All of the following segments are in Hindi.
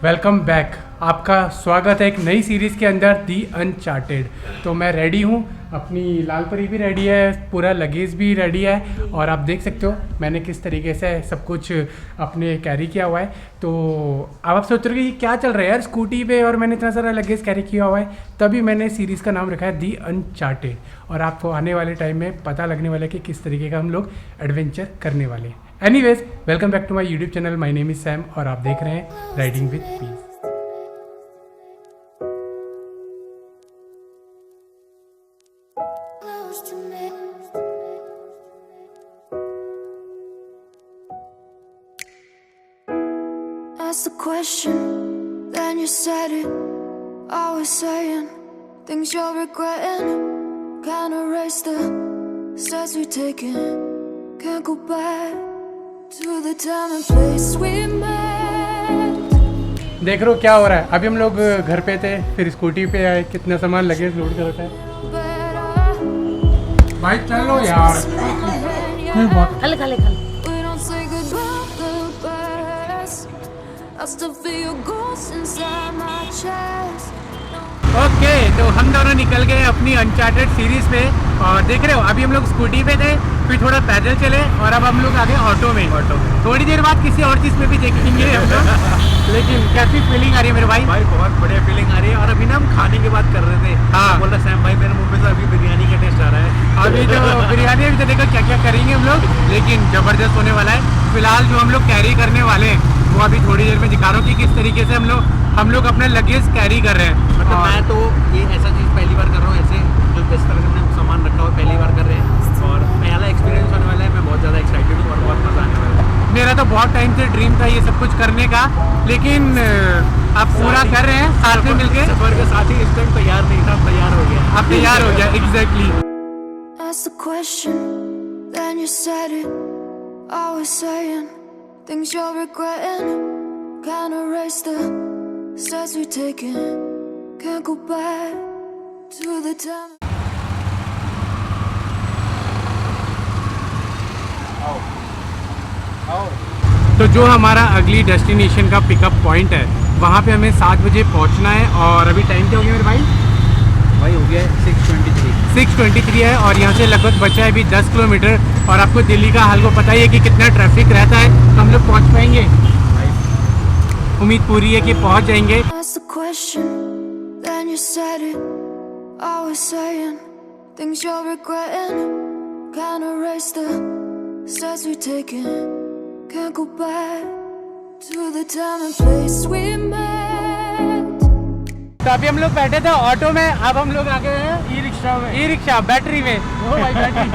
Welcome back. आपका स्वागत है एक नई सीरीज़ के अंदर दी अनचार्टेड। तो मैं रेडी हूँ, अपनी लाल परी भी रेडी है, पूरा लगेज भी रेडी है और आप देख सकते हो मैंने किस तरीके से सब कुछ अपने कैरी किया हुआ है। तो अब आप सोच रहे हो कि क्या चल रहा है यार स्कूटी पे और मैंने इतना सारा लगेज कैरी किया हुआ है, तभी मैंने सीरीज़ का नाम रखा है दी अनचार्टेड। और आपको आने वाले टाइम में पता लगने वाला है कि किस तरीके का हम लोग एडवेंचर करने वाले हैं। Anyways, welcome back to my YouTube channel. My name is Sam और आप देख रहे हैं riding with peace. Ask the question, then you said it. Always saying things you're regretting. Can't erase the steps we've taken. Can't go back to the time and place we met. देख रहे हो क्या हो रहा है। अभी हम लोग घर पे थे, फिर स्कूटी पे आए, कितना सामान लगेज लोड कर रखा है। भाई चलो यार, खाले खाले खाले। We don't say goodbye to the past. I still feel your ghost inside my chest. Okay तो हम दोनों निकल गए अपनी अनचार्टेड सीरीज पे। और देख रहे हो अभी हम लोग स्कूटी पे थे, फिर थोड़ा पैदल चले और अब हम लोग आ गए ऑटो में। थोड़ी देर बाद किसी और चीज़ में भी देखेंगे हम लोग। लेकिन कैसी फीलिंग आ रही है मेरे भाई? भाई बहुत बढ़िया फीलिंग आ रही है। और अभी ना हम खाने की बात कर रहे थे। हाँ। बोल रहा सैम भाई मेरे मुंह में से अभी बिरयानी का टेस्ट आ रहा है। अभी जो बिरयानी अभी तो देखो क्या क्या करेंगे हम लोग, लेकिन ज़बरदस्त होने वाला है। फिलहाल जो हम लोग कैरी करने वाले हैं वो अभी थोड़ी देर में दिखा रहा हूँ कि किस तरीके से हम लोग अपना लगेज कैरी कर रहे हैं। मतलब मैं तो ये ऐसा चीज़ पहली बार कर रहा हूँ, ऐसे जो इस तरह से हमने सामान रखा हुआ पहली बार कर रहे हैं और पहला एक्सपीरियंस होने वाला है। मैं बहुत ज़्यादा एक्साइटेड हूँ और बहुत मज़ा आने वाला है। मेरा तो बहुत टाइम से ड्रीम था ये सब कुछ करने का, लेकिन आप पूरा कर रहे हैं साथ में मिलके। सफर के साथ ही इस टाइम तैयार नहीं था, तैयार हो गया। आप तैयार हो गया। Exactly. Ask the question, then you said it. Always saying things you're regretting. Can't erase the steps we've taken. Can't go back to the time. तो जो हमारा अगली डेस्टिनेशन का पिकअप पॉइंट है वहाँ पे हमें 7 बजे पहुँचना है। और अभी टाइम क्या हो गया मेरे भाई? भाई हो गया 6:23 है और यहाँ से लगभग बचा है अभी 10 किलोमीटर। और आपको दिल्ली का हाल को पता ही है कि कितना ट्रैफिक रहता है। तो हम लोग पहुँच पाएंगे, उम्मीद पूरी है कि पहुँच जाएंगे। Ask the question, then you said it. Always saying things you're regretting. Can't erase the steps we've taken. Can't go back to the time and place we met. तो अभी हम लोग बैठे थे ऑटो में, अब हम लोग आ गए हैं ई रिक्शा बैटरी में। ओ भाई बैटरी।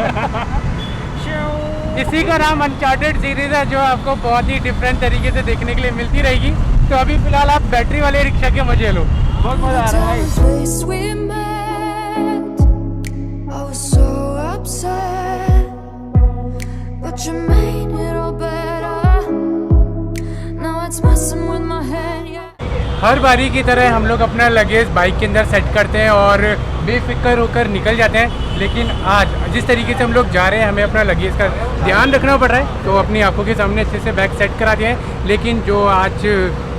इसी का नाम अनचार्टेड सीरीज है, जो आपको बहुत ही डिफरेंट तरीके से देखने के लिए मिलती रहेगी। तो अभी फिलहाल आप बैटरी वाले रिक्शा के मजे लो, बहुत मजा आ रहा है भाई। Place we met. I was so upset, but you made it all better. Now it's messing with my head, yeah. हर बारी की तरह हम लोग अपना लगेज बाइक के अंदर सेट करते हैं और बेफिक्र होकर निकल जाते हैं। लेकिन आज जिस तरीके से हम लोग जा रहे हैं, हमें अपना लगेज का ध्यान रखना पड़ रहा है। तो अपनी आंखों के सामने अच्छे से बैग सेट करा दिया है। लेकिन जो आज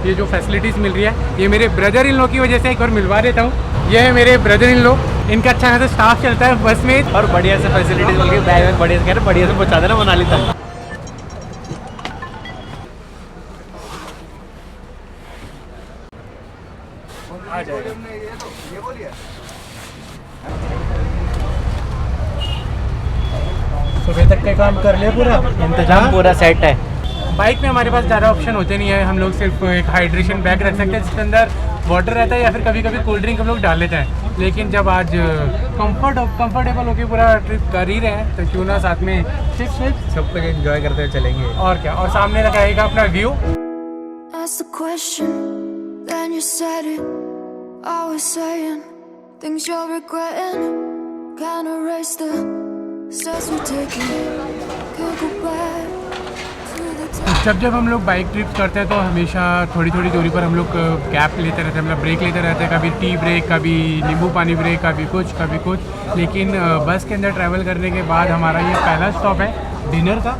ये जो फैसिलिटीज़ मिल रही है, ये मेरे ब्रदर इन लॉ की वजह से। एक बार मिलवा देता हूँ, ये है मेरे ब्रदर इन लॉ। इनका अच्छा खासा स्टाफ चलता है बस में और बढ़िया से फैसिलिटीज मिल गई। बैग में बढ़िया से कह रहे बढ़िया से पहुँचा देना मनाली तक। सुबह तक का काम कर लिया पूरा, इंतजाम पूरा सेट है। बाइक में हमारे पास ज़्यादा ऑप्शन होते नहीं है। हम लोग सिर्फ एक हाइड्रेशन बैग रख सकते हैं जिसके अंदर वाटर रहता है, या फिर कभी कभी कोल्ड ड्रिंक हम लोग डाल लेते हैं। लेकिन जब आज कंफर्टेबल होकर पूरा ट्रिप कर ही रहे हैं, तो क्यों ना साथ में चिप्स सब कुछ एंजॉय करते हुए चलेंगे। और क्या। और सामने तक आएगा अपना view. Ask the question, then you said it. Always saying things you're regretting. Can't erase the steps we've taken. Can't go back to the time. जब हम लोग बाइक ट्रिप्स करते हैं तो हमेशा थोड़ी थोड़ी दूरी पर हम लोग गैप लेते रहते हैं, मतलब ब्रेक लेते रहते हैं। कभी टी ब्रेक, कभी नींबू पानी ब्रेक, कभी कुछ। लेकिन बस के अंदर ट्रैवल करने के बाद हमारा ये पहला स्टॉप है डिनर का,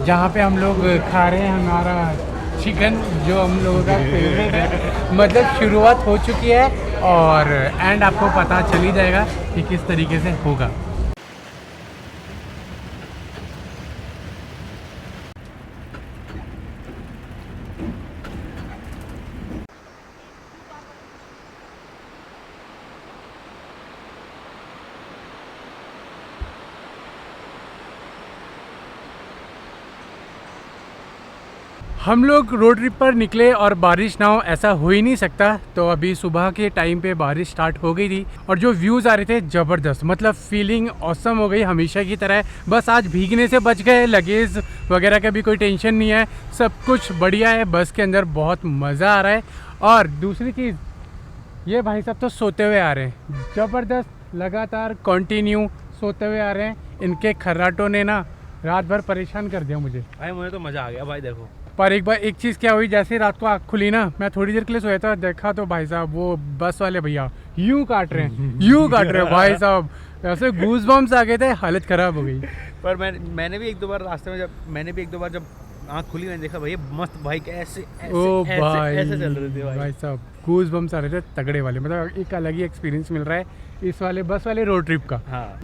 जहाँ पे हम लोग खा रहे हैं हमारा चिकन जो हम लोगों का फेवरेट है। मतलब शुरुआत हो चुकी है और एंड आपको पता चल ही जाएगा कि किस तरीके से होगा। हम लोग रोड ट्रिप पर निकले और बारिश ना हो ऐसा हो ही नहीं सकता। तो अभी सुबह के टाइम पे बारिश स्टार्ट हो गई थी और जो व्यूज़ आ रहे थे ज़बरदस्त, मतलब फीलिंग ऑसम हो गई हमेशा की तरह। बस आज भीगने से बच गए, लगेज वगैरह का भी कोई टेंशन नहीं है, सब कुछ बढ़िया है। बस के अंदर बहुत मज़ा आ रहा है। और दूसरी चीज़, ये भाई साहब तो सोते हुए आ रहे हैं, ज़बरदस्त, लगातार कंटिन्यू सोते हुए आ रहे हैं। इनके खर्राटों ने ना रात भर परेशान कर दिया मुझे। भाई मुझे तो मज़ा आ गया भाई। देखो पर एक बार एक चीज़ क्या हुई, जैसे रात को आँख खुली ना, मैं थोड़ी देर के लिए सोया था, देखा तो भाई साहब वो बस वाले भैया यूं काट रहे हैं, यूं काट रहे हैं भाई साहब, ऐसे गूज बम्स आ गए थे, हालत ख़राब हो गई। पर मैंने भी एक दो बार रास्ते में जब आँख खुली मैंने देखा भाई मस्त भाई ऐसे ओ भाई ऐसे चल रहे थे भाई साहब, गूज बम्स आ रहे थे तगड़े वाले। मतलब एक अलग ही एक्सपीरियंस मिल रहा है इस वाले बस वाले रोड ट्रिप का। हाँ।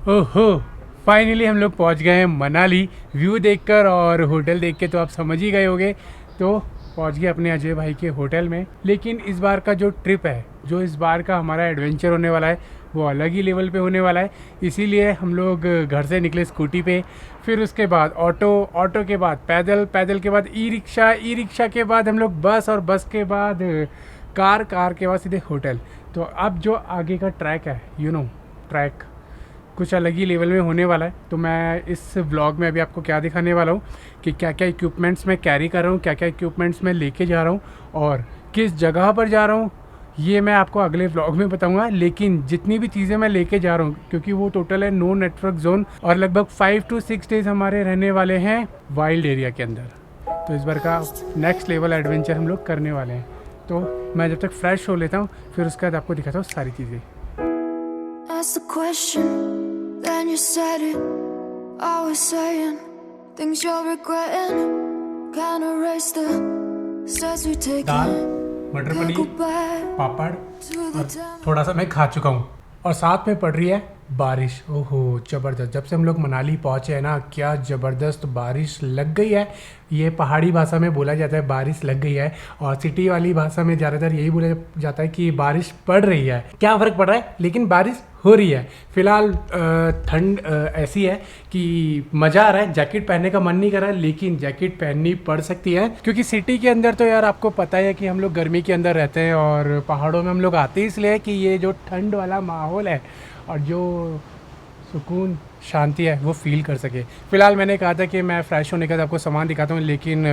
ओहो, फाइनली हम लोग पहुंच गए हैं मनाली। व्यू देखकर और होटल देख के तो आप समझ ही गए होंगे। तो पहुंच गए अपने अजय भाई के होटल में। लेकिन इस बार का जो ट्रिप है, जो इस बार का हमारा एडवेंचर होने वाला है, वो अलग ही लेवल पे होने वाला है। इसीलिए हम लोग घर से निकले स्कूटी पे, फिर उसके बाद ऑटो के बाद पैदल के बाद ई रिक्शा के बाद हम लोग बस, और बस के बाद कार के बाद सीधे होटल। तो अब जो आगे का ट्रैक है, ट्रैक कुछ अलग ही लेवल में होने वाला है। तो मैं इस व्लॉग में अभी आपको क्या दिखाने वाला हूँ कि क्या क्या इक्विपमेंट्स मैं कैरी कर रहा हूँ, क्या क्या इक्विपमेंट्स मैं लेके जा रहा हूँ और किस जगह पर जा रहा हूँ, ये मैं आपको अगले व्लॉग में बताऊंगा। लेकिन जितनी भी चीज़ें मैं लेके जा रहा हूँ, क्योंकि वो टोटल है नो नेटवर्क जोन और लगभग 5 to 6 डेज़ हमारे रहने वाले हैं वाइल्ड एरिया के अंदर। तो इस बार का नेक्स्ट लेवल एडवेंचर हम लोग करने वाले हैं। तो मैं जब तक फ्रेश हो लेता हूँ, फिर उसके बाद आपको दिखाता हूँ सारी चीज़ें। Ask the question, then you said it. Always saying things you're regretting. Can't erase the steps we take. दाल, मटर पनीर, पापड़ और थोड़ा सा मैं खा चुका हूँ और साथ में पड़ रही है बारिश। ओहो ज़बरदस्त। जब से हम लोग मनाली पहुँचे हैं ना, क्या ज़बरदस्त बारिश लग गई है। ये पहाड़ी भाषा में बोला जाता है बारिश लग गई है, और सिटी वाली भाषा में ज़्यादातर यही बोला जाता है कि बारिश पड़ रही है। क्या फ़र्क पड़ रहा है, लेकिन बारिश हो रही है। फ़िलहाल ठंड ऐसी है कि मज़ा आ रहा है, जैकेट पहनने का मन नहीं कर रहा है, लेकिन जैकेट पहननी पड़ सकती है, क्योंकि सिटी के अंदर तो यार आपको पता है कि हम लोग गर्मी के अंदर रहते हैं और पहाड़ों में हम लोग आते ही इसलिए कि ये जो ठंड वाला माहौल है और जो सुकून शांति है वो फील कर सके। फ़िलहाल मैंने कहा था कि मैं फ़्रेश होने के बाद आपको सामान दिखाता हूँ, लेकिन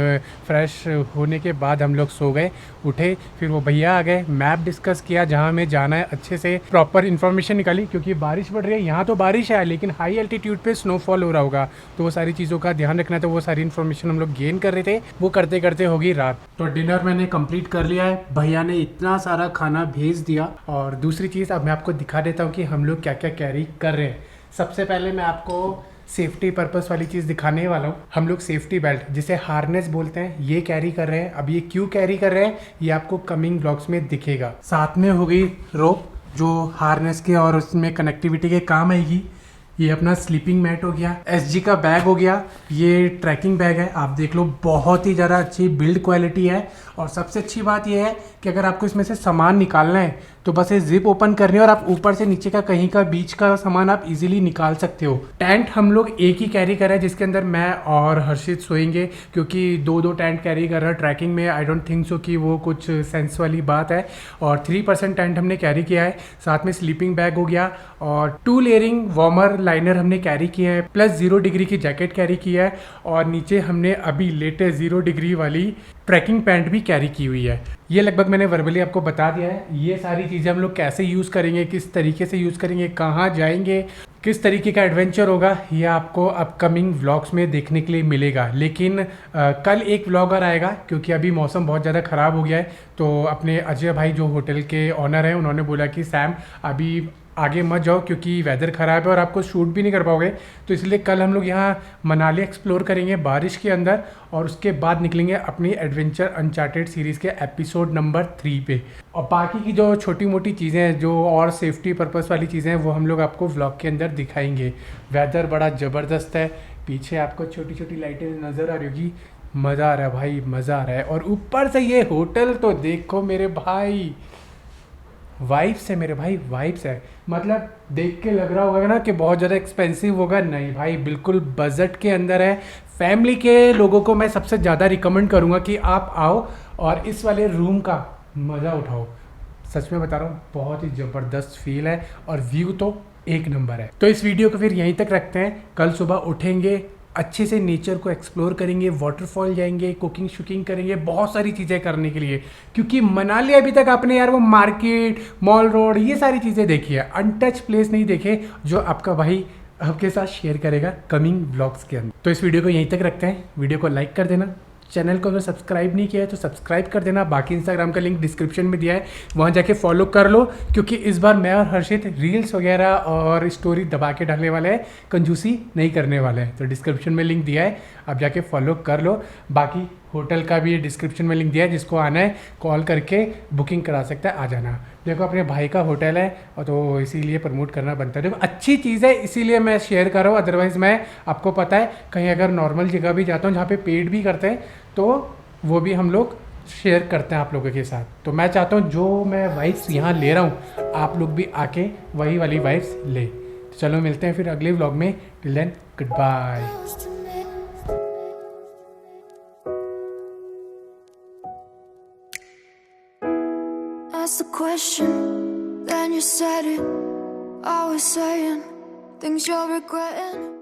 फ़्रेश होने के बाद हम लोग सो गए, उठे, फिर वो भैया आ गए, मैप डिस्कस किया जहाँ हमें जाना है, अच्छे से प्रॉपर इन्फॉर्मेशन निकाली, क्योंकि बारिश पड़ रही है। यहाँ तो बारिश है लेकिन हाई एल्टीट्यूड पे स्नोफॉल हो रहा होगा, तो वो सारी चीज़ों का ध्यान रखना। तो वो सारी इन्फॉर्मेशन हम लोग गेन कर रहे थे। वो करते करते होगी रात। तो डिनर मैंने कंप्लीट कर लिया है, भैया ने इतना सारा खाना भेज दिया। और दूसरी चीज़ अब मैं आपको दिखा देता हूँ कि हम लोग क्या क्या कैरी कर रहे हैं। सबसे पहले मैं आपको सेफ्टी पर्पस वाली चीज़ दिखाने वाला हूँ। हम लोग सेफ्टी बेल्ट, जिसे हार्नेस बोलते हैं, ये कैरी कर रहे हैं। अब ये क्यों कैरी कर रहे हैं ये आपको कमिंग ब्लॉग्स में दिखेगा। साथ में हो गई रोप, जो हार्नेस के और उसमें कनेक्टिविटी के काम आएगी। ये अपना स्लीपिंग मैट हो गया, एसजी का बैग हो गया, ये ट्रैकिंग बैग है, आप देख लो बहुत ही ज़्यादा अच्छी बिल्ड क्वालिटी है। और सबसे अच्छी बात यह है कि अगर आपको इसमें से सामान निकालना है तो बस ये जिप ओपन करनी है और आप ऊपर से नीचे का कहीं का बीच का सामान आप इजीली निकाल सकते हो। टेंट हम लोग एक ही कैरी कर रहे हैं जिसके अंदर मैं और हर्षित सोएंगे, क्योंकि दो टेंट कैरी कर रहा है ट्रैकिंग में। आई डोंट थिंक सो कि वो कुछ सेंस वाली बात है। और 3% टेंट हमने कैरी किया है, साथ में स्लीपिंग बैग हो गया और 2 लेयरिंग वार्मर लाइनर हमने कैरी किया है, प्लस 0 डिग्री की जैकेट कैरी किया है और नीचे हमने अभी लेटेस्ट 0 डिग्री वाली ट्रैकिंग पैंट भी कैरी की हुई है। ये लगभग मैंने वर्बली आपको बता दिया है। ये सारी चीज़ें हम लोग कैसे यूज़ करेंगे, किस तरीके से यूज़ करेंगे, कहाँ जाएंगे, किस तरीके का एडवेंचर होगा, ये आपको अपकमिंग व्लॉग्स में देखने के लिए मिलेगा। लेकिन कल एक व्लॉग और आएगा, क्योंकि अभी मौसम बहुत ज़्यादा ख़राब हो गया है। तो अपने अजय भाई जो होटल के ऑनर हैं उन्होंने बोला कि सैम अभी आगे मत जाओ क्योंकि वेदर ख़राब है और आपको शूट भी नहीं कर पाओगे। तो इसलिए कल हम लोग यहाँ मनाली एक्सप्लोर करेंगे बारिश के अंदर और उसके बाद निकलेंगे अपनी एडवेंचर अनचार्टेड सीरीज़ के एपिसोड नंबर 3 पे। और बाकी की जो छोटी मोटी चीज़ें हैं जो और सेफ्टी पर्पस वाली चीज़ें हैं वो हम लोग आपको व्लॉग के अंदर दिखाएंगे। वेदर बड़ा ज़बरदस्त है, पीछे आपको छोटी छोटी लाइटें नज़र आ रही होगी। मज़ा आ रहा है भाई, मज़ा आ रहा है। और ऊपर से ये होटल तो देखो मेरे भाई, वाइब्स है मेरे भाई, वाइब्स है। मतलब देख के लग रहा होगा ना कि बहुत ज़्यादा एक्सपेंसिव होगा, नहीं भाई, बिल्कुल बजट के अंदर है। फैमिली के लोगों को मैं सबसे ज़्यादा रिकमेंड करूँगा कि आप आओ और इस वाले रूम का मज़ा उठाओ। सच में बता रहा हूँ, बहुत ही ज़बरदस्त फील है और व्यू तो एक नंबर है। तो इस वीडियो को फिर यहीं तक रखते हैं। कल सुबह उठेंगे, अच्छे से नेचर को एक्सप्लोर करेंगे, वाटरफॉल जाएंगे, कुकिंग शुकिंग करेंगे, बहुत सारी चीज़ें करने के लिए। क्योंकि मनाली अभी तक आपने यार वो मार्केट, मॉल रोड, ये सारी चीज़ें देखी है, अनटच प्लेस नहीं देखे जो आपका भाई आपके साथ शेयर करेगा कमिंग व्लॉग्स के अंदर। तो इस वीडियो को यहीं तक रखते हैं। वीडियो को लाइक कर देना, चैनल को अगर सब्सक्राइब नहीं किया है तो सब्सक्राइब कर देना। बाकी इंस्टाग्राम का लिंक डिस्क्रिप्शन में दिया है, वहाँ जाके फॉलो कर लो, क्योंकि इस बार मैं और हर्षित रील्स वगैरह और स्टोरी दबा के डालने वाले हैं, कंजूसी नहीं करने वाले हैं। तो डिस्क्रिप्शन में लिंक दिया है, आप जाके फॉलो कर लो। बाकी होटल का भी डिस्क्रिप्शन में लिंक दिया है, जिसको आना है कॉल करके बुकिंग करा सकता है, आ जाना। देखो अपने भाई का होटल है और तो इसीलिए प्रमोट करना बनता है। देखो अच्छी चीज़ है इसीलिए मैं शेयर कर रहा हूँ, अदरवाइज़ मैं आपको पता है कहीं अगर नॉर्मल जगह भी जाता हूँ जहाँ पे पेड भी करते हैं तो वो भी हम लोग शेयर करते हैं आप लोगों के साथ। तो मैं चाहता हूँ जो मैं वाइब्स यहाँ ले रहा हूँ आप लोग भी आके वही वाली वाइब्स ले। तो चलो मिलते हैं फिर अगले व्लॉग में। Till then good bye. Ask the question, then you said it. Always saying things you're regretting.